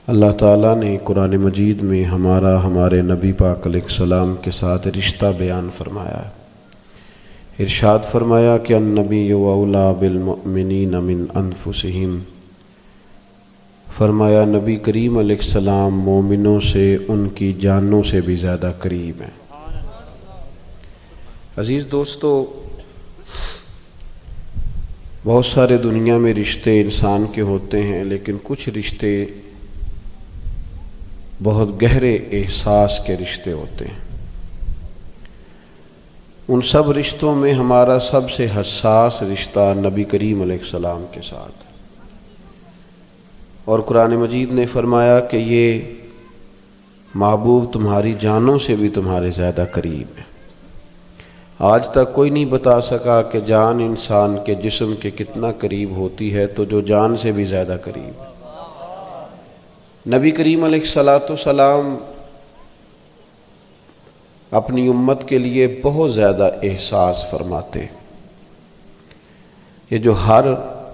اللہ تعالیٰ نے قرآن مجید میں ہمارے نبی پاک علیہ السلام کے ساتھ رشتہ بیان فرمایا ہے۔ ارشاد فرمایا کہ النبی اولیٰ بالمؤمنین من انفسہم، فرمایا نبی کریم علیہ السلام مومنوں سے ان کی جانوں سے بھی زیادہ قریب ہیں۔ عزیز دوستو، بہت سارے دنیا میں رشتے انسان کے ہوتے ہیں، لیکن کچھ رشتے بہت گہرے احساس کے رشتے ہوتے ہیں۔ ان سب رشتوں میں ہمارا سب سے حساس رشتہ نبی کریم علیہ السلام کے ساتھ ہے، اور قرآن مجید نے فرمایا کہ یہ محبوب تمہاری جانوں سے بھی تمہارے زیادہ قریب ہے۔ آج تک کوئی نہیں بتا سکا کہ جان انسان کے جسم کے کتنا قریب ہوتی ہے، تو جو جان سے بھی زیادہ قریب ہے۔ نبی کریم علیہ السلام اپنی امت کے لیے بہت زیادہ احساس فرماتے۔ یہ جو ہر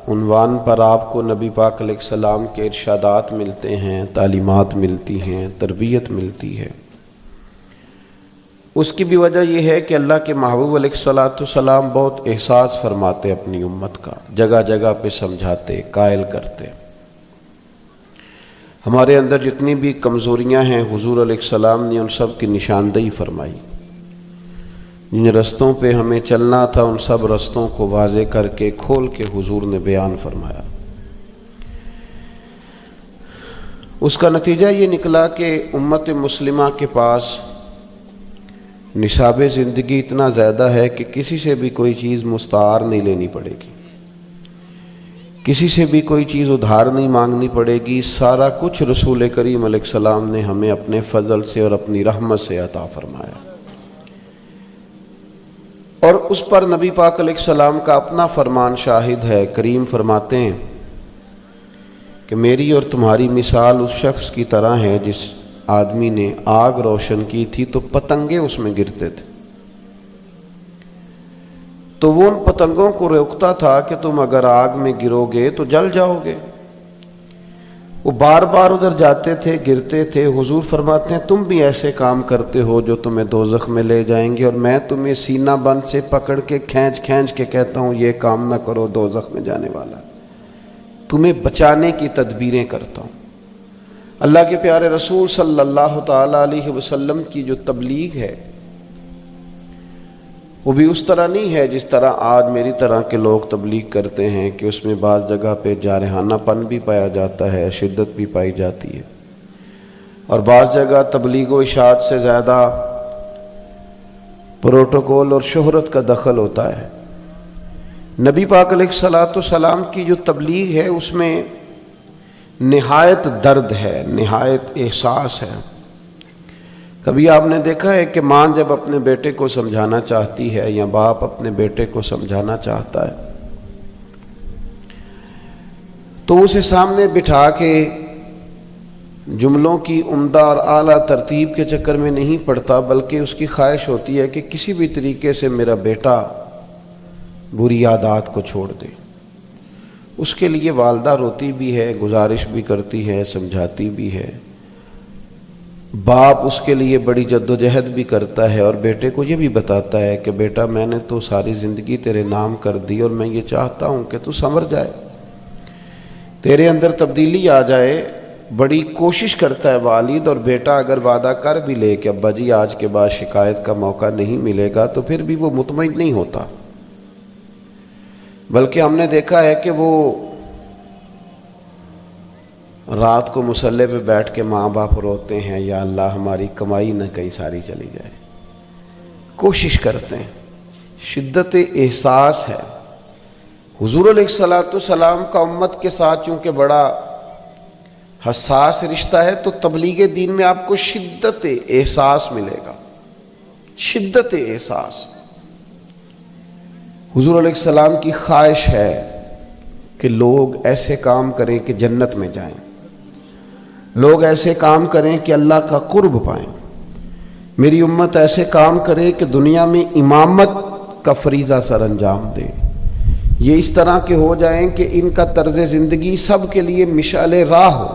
عنوان پر آپ کو نبی پاک علیہ السلام کے ارشادات ملتے ہیں، تعلیمات ملتی ہیں، تربیت ملتی ہے، اس کی بھی وجہ یہ ہے کہ اللہ کے محبوب علیہ السلام بہت احساس فرماتے اپنی امت کا، جگہ جگہ پہ سمجھاتے، قائل کرتے۔ ہمارے اندر جتنی بھی کمزوریاں ہیں حضور علیہ السلام نے ان سب کی نشاندہی فرمائی۔ جن رستوں پہ ہمیں چلنا تھا ان سب رستوں کو واضح کر کے کھول کے حضور نے بیان فرمایا۔ اس کا نتیجہ یہ نکلا کہ امت مسلمہ کے پاس نصاب زندگی اتنا زیادہ ہے کہ کسی سے بھی کوئی چیز مستعار نہیں لینی پڑے گی، کسی سے بھی کوئی چیز ادھار نہیں مانگنی پڑے گی۔ سارا کچھ رسول کریم علیہ السلام نے ہمیں اپنے فضل سے اور اپنی رحمت سے عطا فرمایا، اور اس پر نبی پاک علیہ السلام کا اپنا فرمان شاہد ہے۔ کریم فرماتے ہیں کہ میری اور تمہاری مثال اس شخص کی طرح ہے جس آدمی نے آگ روشن کی تھی تو پتنگے اس میں گرتے تھے، تو وہ ان پتنگوں کو روکتا تھا کہ تم اگر آگ میں گرو گے تو جل جاؤ گے۔ وہ بار بار ادھر جاتے تھے، گرتے تھے۔ حضور فرماتے ہیں تم بھی ایسے کام کرتے ہو جو تمہیں دوزخ میں لے جائیں گے، اور میں تمہیں سینہ بند سے پکڑ کے کھینچ کے کہتا ہوں یہ کام نہ کرو، دوزخ میں جانے والا، تمہیں بچانے کی تدبیریں کرتا ہوں۔ اللہ کے پیارے رسول صلی اللہ تعالی علیہ وسلم کی جو تبلیغ ہے وہ بھی اس طرح نہیں ہے جس طرح آج میری طرح کے لوگ تبلیغ کرتے ہیں، کہ اس میں بعض جگہ پہ جارحانہ پن بھی پایا جاتا ہے، شدت بھی پائی جاتی ہے، اور بعض جگہ تبلیغ و اشاعت سے زیادہ پروٹوکول اور شہرت کا دخل ہوتا ہے۔ نبی پاک علیہ السلام کی جو تبلیغ ہے اس میں نہایت درد ہے، نہایت احساس ہے۔ کبھی آپ نے دیکھا ہے کہ ماں جب اپنے بیٹے کو سمجھانا چاہتی ہے یا باپ اپنے بیٹے کو سمجھانا چاہتا ہے تو اسے سامنے بٹھا کے جملوں کی عمدہ اور اعلیٰ ترتیب کے چکر میں نہیں پڑتا، بلکہ اس کی خواہش ہوتی ہے کہ کسی بھی طریقے سے میرا بیٹا بری عادات کو چھوڑ دے۔ اس کے لیے والدہ روتی بھی ہے، گزارش بھی کرتی ہے، سمجھاتی بھی ہے، باپ اس کے لیے بڑی جدوجہد بھی کرتا ہے، اور بیٹے کو یہ بھی بتاتا ہے کہ بیٹا میں نے تو ساری زندگی تیرے نام کر دی، اور میں یہ چاہتا ہوں کہ تو سنور جائے، تیرے اندر تبدیلی آ جائے۔ بڑی کوشش کرتا ہے والد، اور بیٹا اگر وعدہ کر بھی لے کہ ابا جی آج کے بعد شکایت کا موقع نہیں ملے گا، تو پھر بھی وہ مطمئن نہیں ہوتا، بلکہ ہم نے دیکھا ہے کہ وہ رات کو مصلے پہ بیٹھ کے ماں باپ روتے ہیں، یا اللہ ہماری کمائی نہ کہیں ساری چلی جائے، کوشش کرتے ہیں، شدت احساس ہے۔ حضور علیہ السلام کا امت کے ساتھ چونکہ بڑا حساس رشتہ ہے، تو تبلیغ دین میں آپ کو شدت احساس ملے گا، شدت احساس۔ حضور علیہ السلام کی خواہش ہے کہ لوگ ایسے کام کریں کہ جنت میں جائیں، لوگ ایسے کام کریں کہ اللہ کا قرب پائیں، میری امت ایسے کام کرے کہ دنیا میں امامت کا فریضہ سر انجام دے، یہ اس طرح کے ہو جائیں کہ ان کا طرز زندگی سب کے لیے مشعل راہ ہو،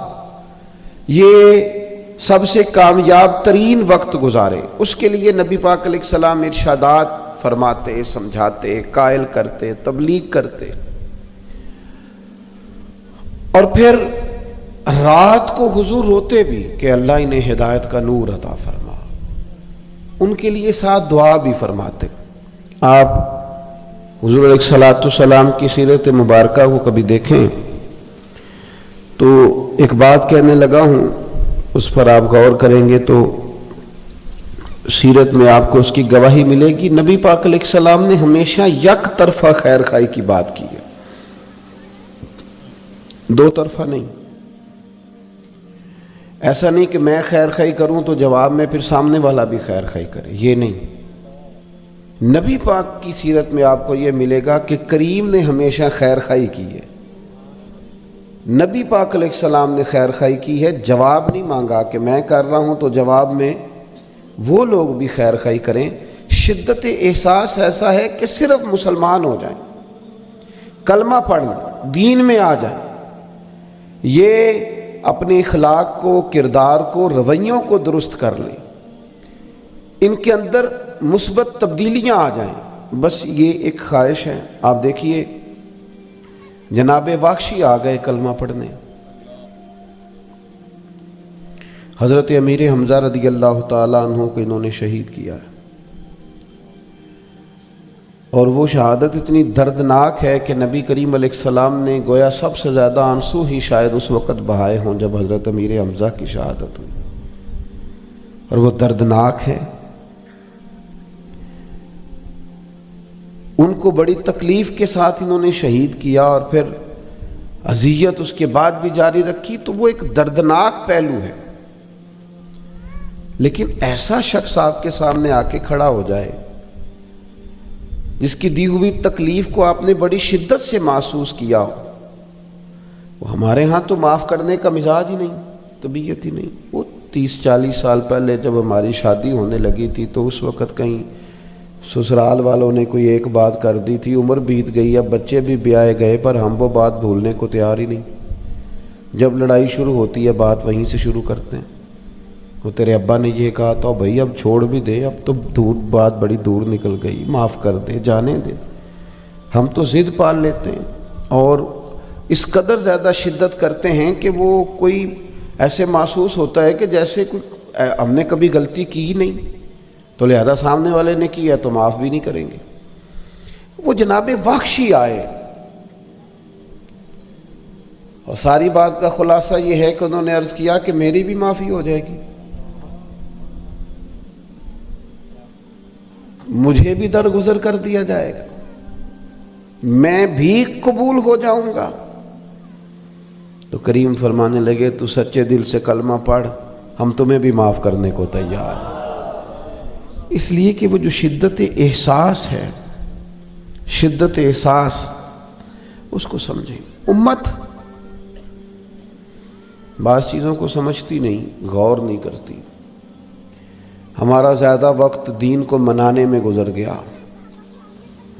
یہ سب سے کامیاب ترین وقت گزارے، اس کے لیے نبی پاک علیہ السلام ارشادات فرماتے، سمجھاتے، قائل کرتے، تبلیغ کرتے، اور پھر رات کو حضور روتے بھی کہ اللہ انہیں ہدایت کا نور عطا فرما، ان کے لیے ساتھ دعا بھی فرماتے۔ آپ حضور علیہ الصلوۃ والسلام کی سیرت مبارکہ کو کبھی دیکھیں تو ایک بات کہنے لگا ہوں، اس پر آپ غور کریں گے تو سیرت میں آپ کو اس کی گواہی ملے گی۔ نبی پاک علیہ السلام نے ہمیشہ یک طرفہ خیر خواہی کی بات کی ہے، دو طرفہ نہیں۔ ایسا نہیں کہ میں خیر خواہی کروں تو جواب میں پھر سامنے والا بھی خیر خواہی کرے، یہ نہیں۔ نبی پاک کی سیرت میں آپ کو یہ ملے گا کہ کریم نے ہمیشہ خیر خواہی کی ہے، نبی پاک علیہ السلام نے خیر خواہی کی ہے، جواب نہیں مانگا کہ میں کر رہا ہوں تو جواب میں وہ لوگ بھی خیر خواہی کریں۔ شدت احساس ایسا ہے کہ صرف مسلمان ہو جائیں، کلمہ پڑھ لیں، دین میں آ جائیں، یہ اپنے اخلاق کو، کردار کو، رویوں کو درست کر لیں، ان کے اندر مثبت تبدیلیاں آ جائیں، بس یہ ایک خواہش ہے۔ آپ دیکھیے جناب واخشی آ گئے کلمہ پڑھنے، حضرت امیر حمزہ رضی اللہ تعالیٰ عنہ کو انہوں نے شہید کیا ہے، اور وہ شہادت اتنی دردناک ہے کہ نبی کریم علیہ السلام نے گویا سب سے زیادہ آنسو ہی شاید اس وقت بہائے ہوں جب حضرت امیر حمزہ کی شہادت ہوئی، اور وہ دردناک ہے۔ ان کو بڑی تکلیف کے ساتھ انہوں نے شہید کیا، اور پھر اذیت اس کے بعد بھی جاری رکھی، تو وہ ایک دردناک پہلو ہے۔ لیکن ایسا شخص آپ کے سامنے آ کے کھڑا ہو جائے جس کی دی ہوئی تکلیف کو آپ نے بڑی شدت سے محسوس کیا ہو، وہ ہمارے ہاں تو معاف کرنے کا مزاج ہی نہیں، طبیعت ہی نہیں۔ وہ 30-40 سال پہلے جب ہماری شادی ہونے لگی تھی تو اس وقت کہیں سسرال والوں نے کوئی ایک بات کر دی تھی، عمر بیت گئی، اب بچے بھی بیائے گئے، پر ہم وہ بات بھولنے کو تیار ہی نہیں۔ جب لڑائی شروع ہوتی ہے بات وہیں سے شروع کرتے ہیں، وہ تیرے ابا نے یہ کہا تھا بھائی اب چھوڑ بھی دے، اب تو دور بات بڑی دور نکل گئی، معاف کر دے، جانے دے۔ ہم تو ضد پال لیتے ہیں اور اس قدر زیادہ شدت کرتے ہیں کہ وہ کوئی ایسے محسوس ہوتا ہے کہ جیسے کوئی ہم نے کبھی غلطی کی ہی نہیں، تو لہذا سامنے والے نے کیا تو معاف بھی نہیں کریں گے۔ وہ جناب واخشی آئے، اور ساری بات کا خلاصہ یہ ہے کہ انہوں نے عرض کیا کہ میری بھی معافی ہو جائے گی، مجھے بھی درگزر کر دیا جائے گا، میں بھی قبول ہو جاؤں گا۔ تو کریم فرمانے لگے تو سچے دل سے کلمہ پڑھ، ہم تمہیں بھی معاف کرنے کو تیار ہیں۔ اس لیے کہ وہ جو شدت احساس ہے، شدت احساس، اس کو سمجھیں۔ امت بعض چیزوں کو سمجھتی نہیں، غور نہیں کرتی۔ ہمارا زیادہ وقت دین کو منانے میں گزر گیا،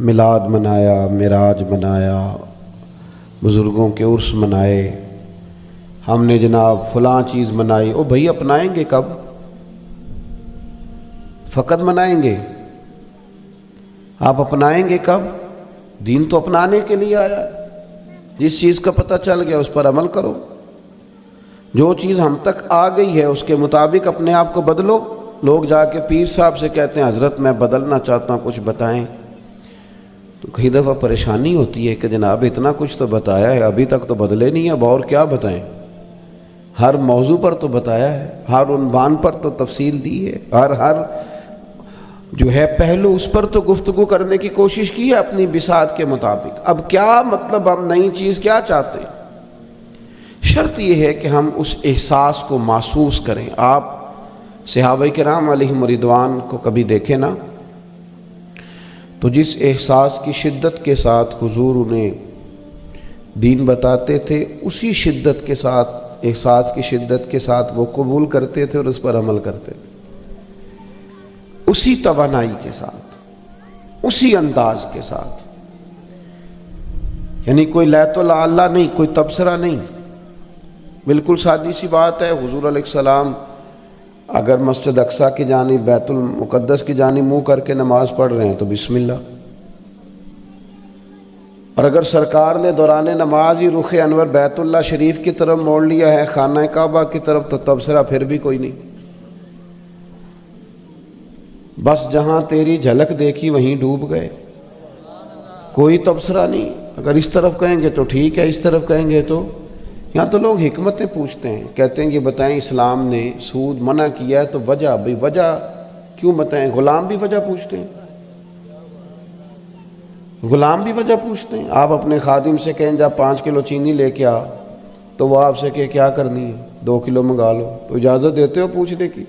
میلاد منایا، معراج منایا، بزرگوں کے عرس منائے، ہم نے جناب فلاں چیز منائی۔ او بھائی اپنائیں گے کب؟ فقط منائیں گے، آپ اپنائیں گے کب؟ دین تو اپنانے کے لیے آیا، جس چیز کا پتہ چل گیا اس پر عمل کرو، جو چیز ہم تک آ گئی ہے اس کے مطابق اپنے آپ کو بدلو۔ لوگ جا کے پیر صاحب سے کہتے ہیں حضرت میں بدلنا چاہتا ہوں، کچھ بتائیں، تو کئی دفعہ پریشانی ہوتی ہے کہ جناب اتنا کچھ تو بتایا ہے، ابھی تک تو بدلے نہیں، اب اور کیا بتائیں؟ ہر موضوع پر تو بتایا ہے، ہر عنوان پر تو تفصیل دی ہے، ہر جو ہے پہلو اس پر تو گفتگو کرنے کی کوشش کی ہے اپنی بساط کے مطابق۔ اب کیا مطلب ہم نئی چیز کیا چاہتے ہیں؟ شرط یہ ہے کہ ہم اس احساس کو محسوس کریں۔ آپ صحابہ کرام علیہم رضوان کو کبھی دیکھیں نا، تو جس احساس کی شدت کے ساتھ حضور انہیں دین بتاتے تھے، اسی شدت کے ساتھ، احساس کی شدت کے ساتھ وہ قبول کرتے تھے اور اس پر عمل کرتے تھے، اسی توانائی کے ساتھ، اسی انداز کے ساتھ۔ یعنی کوئی لیت و لعلہ نہیں، کوئی تبصرہ نہیں، بالکل سادی سی بات ہے. حضور علیہ السلام اگر مسجد اقصیٰ کی جانب بیت المقدس کی جانب منہ کر کے نماز پڑھ رہے ہیں تو بسم اللہ، اور اگر سرکار نے دوران نماز ہی رخ انور بیت اللہ شریف کی طرف موڑ لیا ہے، خانہ کعبہ کی طرف، تو تبصرہ پھر بھی کوئی نہیں. بس جہاں تیری جھلک دیکھی وہیں ڈوب گئے، کوئی تبصرہ نہیں. اگر اس طرف کہیں گے تو ٹھیک ہے، اس طرف کہیں گے تو. یہاں تو لوگ حکمتیں پوچھتے ہیں، کہتے ہیں کہ بتائیں اسلام نے سود منع کیا ہے تو وجہ، بھئی وجہ کیوں بتائیں؟ غلام بھی وجہ پوچھتے ہیں، غلام بھی وجہ پوچھتے ہیں. آپ اپنے خادم سے کہیں جا 5 کلو چینی لے کے آ، تو وہ آپ سے کہ کیا کرنی ہے، 2 کلو منگا لو، تو اجازت دیتے ہو پوچھنے کی؟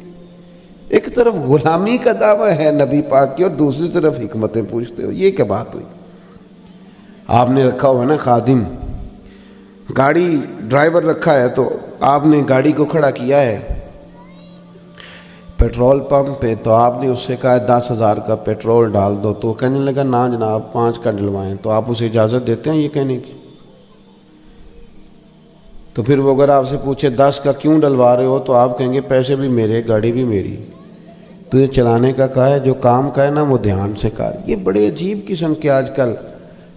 ایک طرف غلامی کا دعویٰ ہے نبی پاک کی اور دوسری طرف حکمتیں پوچھتے ہو، یہ کیا بات ہوئی؟ آپ نے رکھا ہوا نا خادم، گاڑی ڈرائیور رکھا ہے، تو آپ نے گاڑی کو کھڑا کیا ہے پیٹرول پمپ پہ، تو آپ نے اس سے کہا 10,000 کا پیٹرول ڈال دو، تو وہ کہنے لگا نا جناب 5 کا ڈلوائیں، تو آپ اسے اجازت دیتے ہیں یہ کہنے کی؟ تو پھر وہ اگر آپ سے پوچھے 10 کا کیوں ڈلوا رہے ہو، تو آپ کہیں گے پیسے بھی میرے، گاڑی بھی میری، تو یہ چلانے کا کہا ہے، جو کام کا ہے نا وہ دھیان سے کر. یہ بڑے عجیب قسم کے آج کل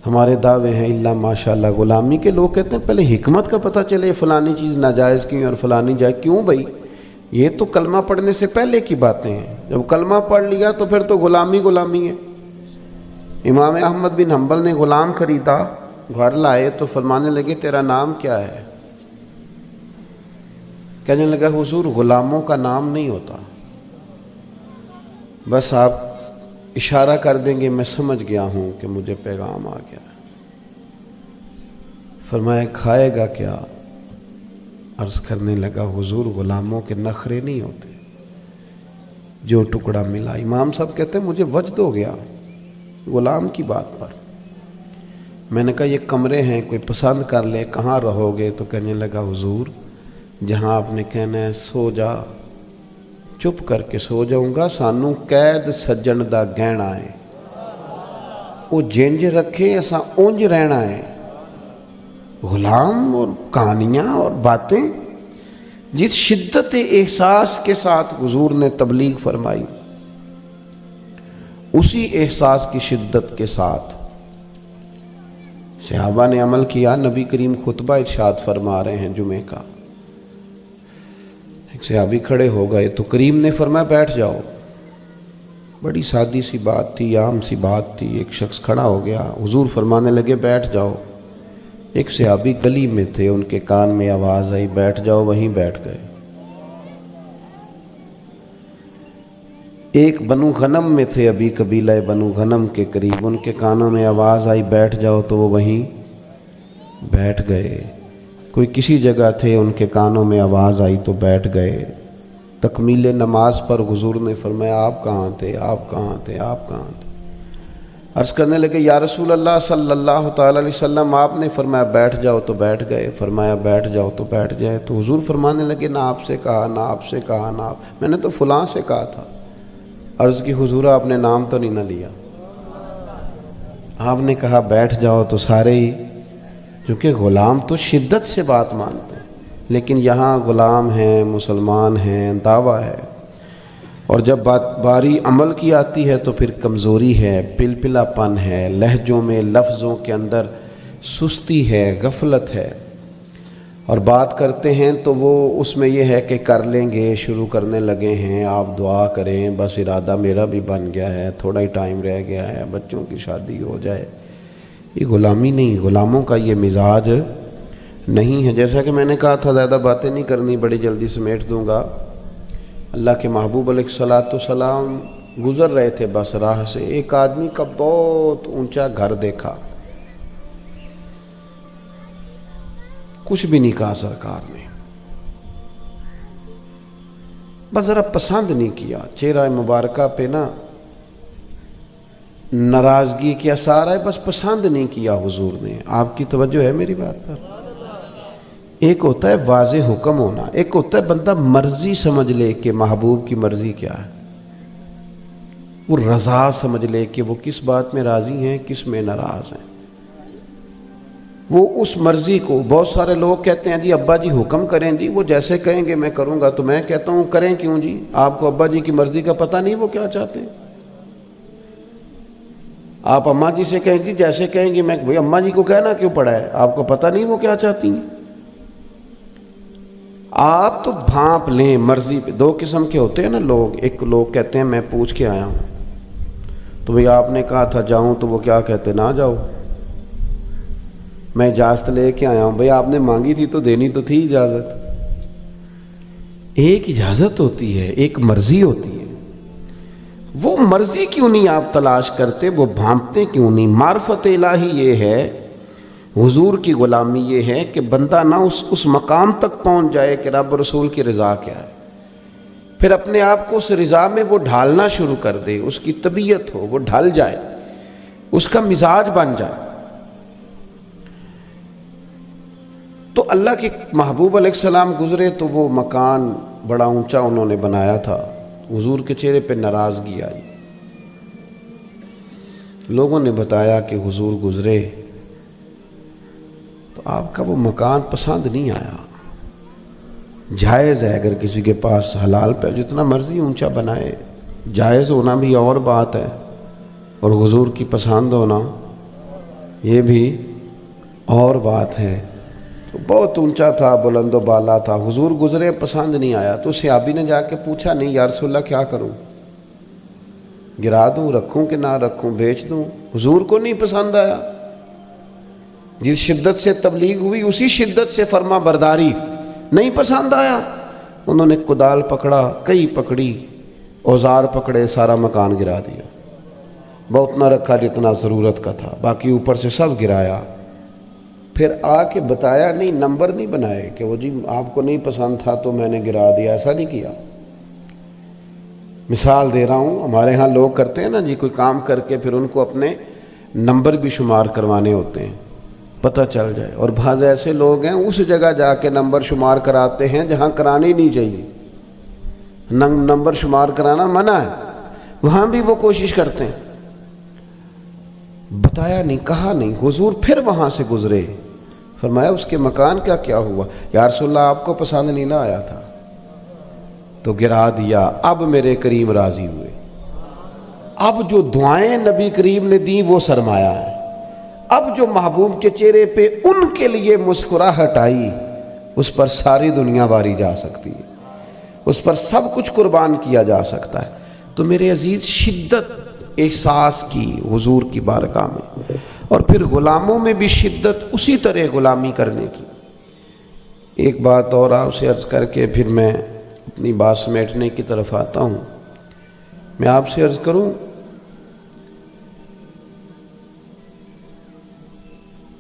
ہمارے دعوے ہیں. اللہ ماشاءاللہ غلامی کے لوگ کہتے ہیں پہلے حکمت کا پتہ چلے، فلانی چیز ناجائز کیوں اور فلانی جائز کیوں. بھائی یہ تو کلمہ پڑھنے سے پہلے کی باتیں ہیں، جب کلمہ پڑھ لیا تو پھر تو غلامی غلامی ہے. امام احمد بن حنبل نے غلام خریدا، گھر لائے تو فرمانے لگے تیرا نام کیا ہے؟ کہنے لگا حضور غلاموں کا نام نہیں ہوتا، بس آپ اشارہ کر دیں گے میں سمجھ گیا ہوں کہ مجھے پیغام آ گیا. فرمایا کھائے گا کیا؟ عرض کرنے لگا حضور غلاموں کے نخرے نہیں ہوتے، جو ٹکڑا ملا. امام صاحب کہتے ہیں مجھے وجد ہو گیا غلام کی بات پر. میں نے کہا یہ کمرے ہیں، کوئی پسند کر لے، کہاں رہو گے؟ تو کہنے لگا حضور جہاں آپ نے کہنا ہے سو جا، چپ کر کے سو جاؤں گا. سانوں قید سجن دا گہنا ہے، وہ جنج رکھے ایسا اونج رہنا ہے. غلام اور کہانیاں اور باتیں جس شدت احساس کے ساتھ حضور نے تبلیغ فرمائی، اسی احساس کی شدت کے ساتھ صحابہ نے عمل کیا. نبی کریم خطبہ ارشاد فرما رہے ہیں جمعے کا، ایک صحابی کھڑے ہو گئے تو کریم نے فرمایا بیٹھ جاؤ. بڑی سادی سی بات تھی، عام سی بات تھی. ایک شخص کھڑا ہو گیا، حضور فرمانے لگے بیٹھ جاؤ. ایک صحابی گلی میں تھے، ان کے کان میں آواز آئی بیٹھ جاؤ، وہیں بیٹھ گئے. ایک بنو غنم میں تھے، ابھی قبیلہ بنو غنم کے قریب، ان کے کانوں میں آواز آئی بیٹھ جاؤ، تو وہ وہیں بیٹھ گئے. کوئی کسی جگہ تھے، ان کے کانوں میں آواز آئی تو بیٹھ گئے. تکمیل نماز پر حضور نے فرمایا آپ کہاں تھے، آپ کہاں تھے، آپ کہاں تھے؟ عرض کرنے لگے یا رسول اللہ صلی اللہ تعالی علیہ وسلم آپ نے فرمایا بیٹھ جاؤ تو بیٹھ گئے، فرمایا بیٹھ جاؤ تو بیٹھ جائے. تو حضور فرمانے لگے نہ آپ سے کہا، نہ آپ سے کہا، نہ آپ، میں نے تو فلاں سے کہا تھا. عرض کی حضور آپ نے نام تو نہیں نہ لیا، آپ نے کہا بیٹھ جاؤ تو سارے ہی، کیونکہ غلام تو شدت سے بات مانتے ہیں، لیکن یہاں غلام ہیں، مسلمان ہیں، دعویٰ ہے. اور جب باری عمل کی آتی ہے تو پھر کمزوری ہے، پلپلا پن ہے، لہجوں میں لفظوں کے اندر سستی ہے، غفلت ہے. اور بات کرتے ہیں تو وہ اس میں یہ ہے کہ کر لیں گے، شروع کرنے لگے ہیں، آپ دعا کریں، بس ارادہ میرا بھی بن گیا ہے، تھوڑا ہی ٹائم رہ گیا ہے، بچوں کی شادی ہو جائے. یہ غلامی نہیں، غلاموں کا یہ مزاج نہیں ہے. جیسا کہ میں نے کہا تھا زیادہ باتیں نہیں کرنی، بڑی جلدی سمیٹ دوں گا. اللہ کے محبوب علیہ الصلوۃ والسلام گزر رہے تھے بس راہ سے، ایک آدمی کا بہت اونچا گھر دیکھا. کچھ بھی نہیں کہا سرکار نے، بس ذرا پسند نہیں کیا. چہرہ مبارکہ پہ نا ناراضگی کیا سارا ہے، بس پسند نہیں کیا حضور نے. آپ کی توجہ ہے میری بات پر؟ ایک ہوتا ہے واضح حکم ہونا، ایک ہوتا ہے بندہ مرضی سمجھ لے کہ محبوب کی مرضی کیا ہے، وہ رضا سمجھ لے کہ وہ کس بات میں راضی ہیں، کس میں ناراض ہیں. وہ اس مرضی کو، بہت سارے لوگ کہتے ہیں جی ابا جی حکم کریں جی، وہ جیسے کہیں گے میں کروں گا، تو میں کہتا ہوں کریں کیوں جی؟ آپ کو ابا جی کی مرضی کا پتہ نہیں وہ کیا چاہتے ہیں؟ آپ اماں جی سے کہیں جی جیسے کہیں گے میں، بھئی اماں جی کو کہنا کیوں پڑا ہے؟ آپ کو پتہ نہیں وہ کیا چاہتی ہیں؟ آپ تو بھانپ لیں مرضی پہ۔ دو قسم کے ہوتے ہیں نا لوگ، ایک لوگ کہتے ہیں میں پوچھ کے آیا ہوں، تو بھئی آپ نے کہا تھا جاؤں، تو وہ کیا کہتے نہ جاؤ، میں اجازت لے کے آیا ہوں۔ بھئی آپ نے مانگی تھی تو دینی تو تھی اجازت۔ ایک اجازت ہوتی ہے، ایک مرضی ہوتی ہے، وہ مرضی کیوں نہیں آپ تلاش کرتے؟ وہ بھانپتے کیوں نہیں؟ معرفت الہی یہ ہے، حضور کی غلامی یہ ہے کہ بندہ نہ اس مقام تک پہنچ جائے کہ رب رسول کی رضا کیا ہے، پھر اپنے آپ کو اس رضا میں وہ ڈھالنا شروع کر دے، اس کی طبیعت ہو، وہ ڈھل جائے، اس کا مزاج بن جائے۔ تو اللہ کے محبوب علیہ السلام گزرے تو وہ مکان بڑا اونچا انہوں نے بنایا تھا، حضور کے چہرے پہ ناراضگی آئی۔ لوگوں نے بتایا کہ حضور گزرے تو آپ کا وہ مکان پسند نہیں آیا۔ جائز ہے اگر کسی کے پاس حلال پہ جتنا مرضی اونچا بنائے، جائز ہونا بھی اور بات ہے، اور حضور کی پسند ہونا یہ بھی اور بات ہے۔ تو بہت اونچا تھا، بلند و بالا تھا، حضور گزرے پسند نہیں آیا، تو صحابی نے جا کے پوچھا نہیں یا رسول اللہ کیا کروں؟ گرا دوں، رکھوں کہ نہ رکھوں، بیچ دوں؟ حضور کو نہیں پسند آیا۔ جس شدت سے تبلیغ ہوئی اسی شدت سے فرما برداری، نہیں پسند آیا۔ انہوں نے کدال پکڑا، کئی پکڑی، اوزار پکڑے، سارا مکان گرا دیا۔ بہت نہ رکھا جتنا ضرورت کا تھا، باقی اوپر سے سب گرایا۔ پھر آ کے بتایا نہیں، نمبر نہیں بنائے کہ وہ جی آپ کو نہیں پسند تھا تو میں نے گرا دیا، ایسا نہیں کیا۔ مثال دے رہا ہوں، ہمارے ہاں لوگ کرتے ہیں نا جی، کوئی کام کر کے پھر ان کو اپنے نمبر بھی شمار کروانے ہوتے ہیں، پتہ چل جائے۔ اور بعض ایسے لوگ ہیں اس جگہ جا کے نمبر شمار کراتے ہیں جہاں کرانے ہی نہیں چاہیے، نمبر شمار کرانا منع ہے، وہاں بھی وہ کوشش کرتے ہیں۔ بتایا نہیں، کہا نہیں، حضور پھر وہاں سے گزرے، فرمایا اس کے مکان کا کیا ہوا؟ یا رسول اللہ آپ کو پسند نہیں نہ آیا تھا تو گرا دیا، اب میرے کریم راضی ہوئے۔ اب جو دعائیں نبی کریم نے دی وہ سرمایہ ہے، اب جو محبوب کے چہرے پہ ان کے لیے مسکراہٹ آئی، اس پر ساری دنیا واری جا سکتی ہے، اس پر سب کچھ قربان کیا جا سکتا ہے۔ تو میرے عزیز، شدت احساس کی حضور کی بارگاہ میں، اور پھر غلاموں میں بھی شدت اسی طرح غلامی کرنے کی۔ ایک بات اور آپ سے عرض کر کے پھر میں اپنی بات سمیٹنے کی طرف آتا ہوں۔ میں آپ سے عرض کروں،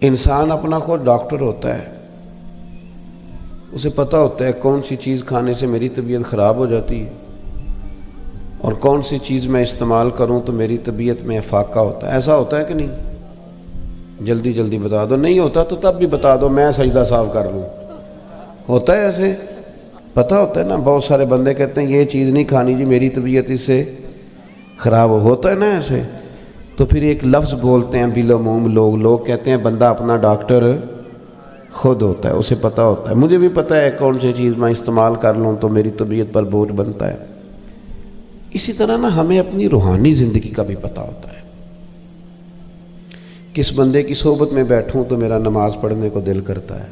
انسان اپنا خود ڈاکٹر ہوتا ہے، اسے پتہ ہوتا ہے کون سی چیز کھانے سے میری طبیعت خراب ہو جاتی ہے اور کون سی چیز میں استعمال کروں تو میری طبیعت میں افاقہ ہوتا ہے۔ ایسا ہوتا ہے کہ نہیں؟ جلدی جلدی بتا دو، نہیں ہوتا تو تب بھی بتا دو، میں سجدہ صاف کر لوں۔ ہوتا ہے ایسے؟ پتہ ہوتا ہے نا، بہت سارے بندے کہتے ہیں یہ چیز نہیں کھانی جی میری طبیعت اس سے خراب ہوتا ہے نا ایسے، تو پھر ایک لفظ بولتے ہیں بالعموم لوگ کہتے ہیں بندہ اپنا ڈاکٹر خود ہوتا ہے، اسے پتہ ہوتا ہے۔ مجھے بھی پتہ ہے کون سی چیز میں استعمال کر لوں تو میری طبیعت پر بوجھ بنتا ہے۔ اسی طرح نا ہمیں اپنی روحانی زندگی کا بھی پتہ ہوتا ہے، کس بندے کی صحبت میں بیٹھوں تو میرا نماز پڑھنے کو دل کرتا ہے،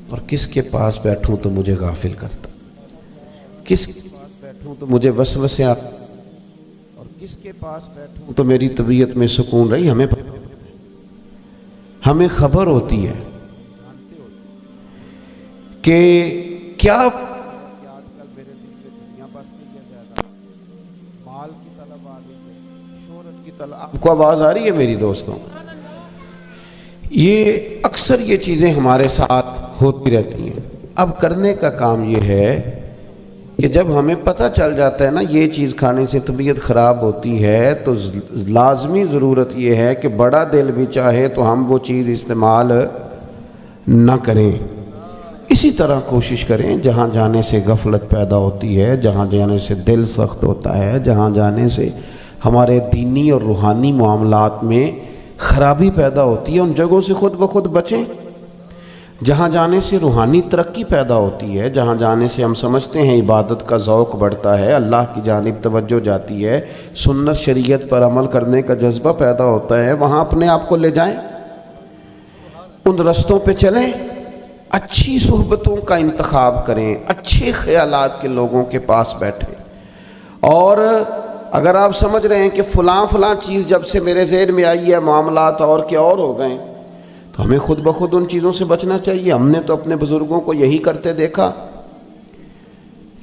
اور کس کے پاس بیٹھوں تو مجھے غافل کرتا، کس کے پاس بیٹھوں تو مجھے وسوسے آتے، اور کس کے پاس بیٹھوں تو میری طبیعت میں سکون رہی۔ ہمیں خبر ہوتی ہے کہ کیا آج کل میرے دل میں دنیا بس گئی ہے، زیادہ مال کی طلب آ گئی ہے، شہرت کی طلب۔ آپ کو آواز آ رہی ہے میری دوستوں؟ یہ اکثر یہ چیزیں ہمارے ساتھ ہوتی رہتی ہیں۔ اب کرنے کا کام یہ ہے کہ جب ہمیں پتہ چل جاتا ہے نا یہ چیز کھانے سے طبیعت خراب ہوتی ہے، تو لازمی ضرورت یہ ہے کہ بڑا دل بھی چاہے تو ہم وہ چیز استعمال نہ کریں۔ اسی طرح کوشش کریں، جہاں جانے سے غفلت پیدا ہوتی ہے، جہاں جانے سے دل سخت ہوتا ہے، جہاں جانے سے ہمارے دینی اور روحانی معاملات میں خرابی پیدا ہوتی ہے، ان جگہوں سے خود بخود بچیں جہاں جانے سے روحانی ترقی پیدا ہوتی ہے، جہاں جانے سے ہم سمجھتے ہیں عبادت کا ذوق بڑھتا ہے، اللہ کی جانب توجہ جاتی ہے، سنت شریعت پر عمل کرنے کا جذبہ پیدا ہوتا ہے، وہاں اپنے آپ کو لے جائیں، ان رستوں پہ چلیں، اچھی صحبتوں کا انتخاب کریں، اچھے خیالات کے لوگوں کے پاس بیٹھیں۔ اور اگر آپ سمجھ رہے ہیں کہ فلاں چیز جب سے میرے ذہن میں آئی ہے معاملات اور کے اور ہو گئے، تو ہمیں خود بخود ان چیزوں سے بچنا چاہیے۔ ہم نے تو اپنے بزرگوں کو یہی کرتے دیکھا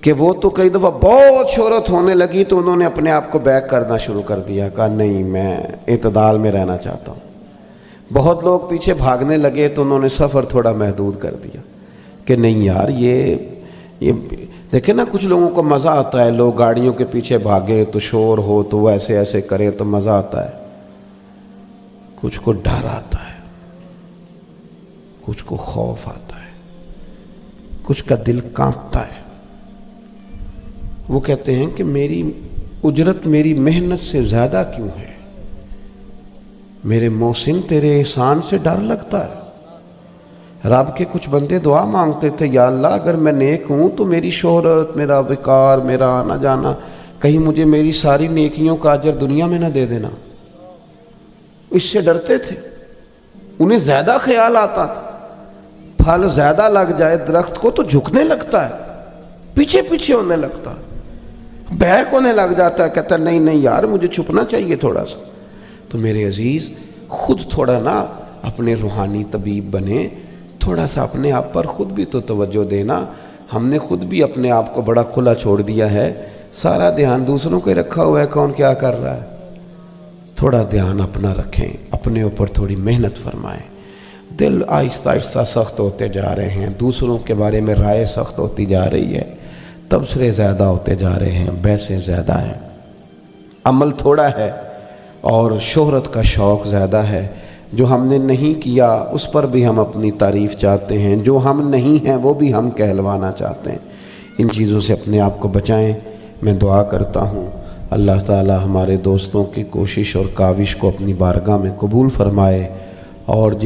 کہ وہ تو کئی دفعہ بہت شہرت ہونے لگی تو انہوں نے اپنے آپ کو بیک کرنا شروع کر دیا، کہا نہیں میں اعتدال میں رہنا چاہتا ہوں۔ بہت لوگ پیچھے بھاگنے لگے تو انہوں نے سفر تھوڑا محدود کر دیا کہ نہیں یار یہ دیکھیں نا، کچھ لوگوں کو مزہ آتا ہے، لوگ گاڑیوں کے پیچھے بھاگے تو شور ہو تو وہ ایسے کرے تو مزہ آتا ہے، کچھ کو ڈر آتا ہے، کچھ کو خوف آتا ہے، کچھ کا دل کانپتا ہے۔ وہ کہتے ہیں کہ میری اجرت میری محنت سے زیادہ کیوں ہے، میرے محسن تیرے احسان سے ڈر لگتا ہے۔ رب کے کچھ بندے دعا مانگتے تھے، یا اللہ اگر میں نیک ہوں تو میری شہرت، میرا وقار، میرا آنا جانا، کہیں مجھے میری ساری نیکیوں کا اجر دنیا میں نہ دے دینا۔ اس سے ڈرتے تھے، انہیں زیادہ خیال آتا تھا، پھل زیادہ لگ جائے درخت کو تو جھکنے لگتا ہے، پیچھے پیچھے ہونے لگتا ہے، بہک ہونے لگ جاتا ہے، کہتا ہے نہیں یار مجھے چھپنا چاہیے تھوڑا سا۔ تو میرے عزیز خود تھوڑا نا اپنے روحانی طبیب بنے، تھوڑا سا اپنے آپ پر خود بھی تو توجہ دینا۔ ہم نے خود بھی اپنے آپ کو بڑا کھلا چھوڑ دیا ہے، سارا دھیان دوسروں کو رکھا ہوا ہے، کون کیا کر رہا ہے۔ تھوڑا دھیان اپنا رکھیں، اپنے اوپر تھوڑی محنت فرمائیں۔ دل آہستہ آہستہ سخت ہوتے جا رہے ہیں، دوسروں کے بارے میں رائے سخت ہوتی جا رہی ہے، تبصرے زیادہ ہوتے جا رہے ہیں، بحثیں زیادہ ہیں، عمل تھوڑا ہے اور شہرت کا شوق زیادہ ہے۔ جو ہم نے نہیں کیا اس پر بھی ہم اپنی تعریف چاہتے ہیں، جو ہم نہیں ہیں وہ بھی ہم کہلوانا چاہتے ہیں۔ ان چیزوں سے اپنے آپ کو بچائیں۔ میں دعا کرتا ہوں اللہ تعالی ہمارے دوستوں کی کوشش اور کاوش کو اپنی بارگاہ میں قبول فرمائے، اور جن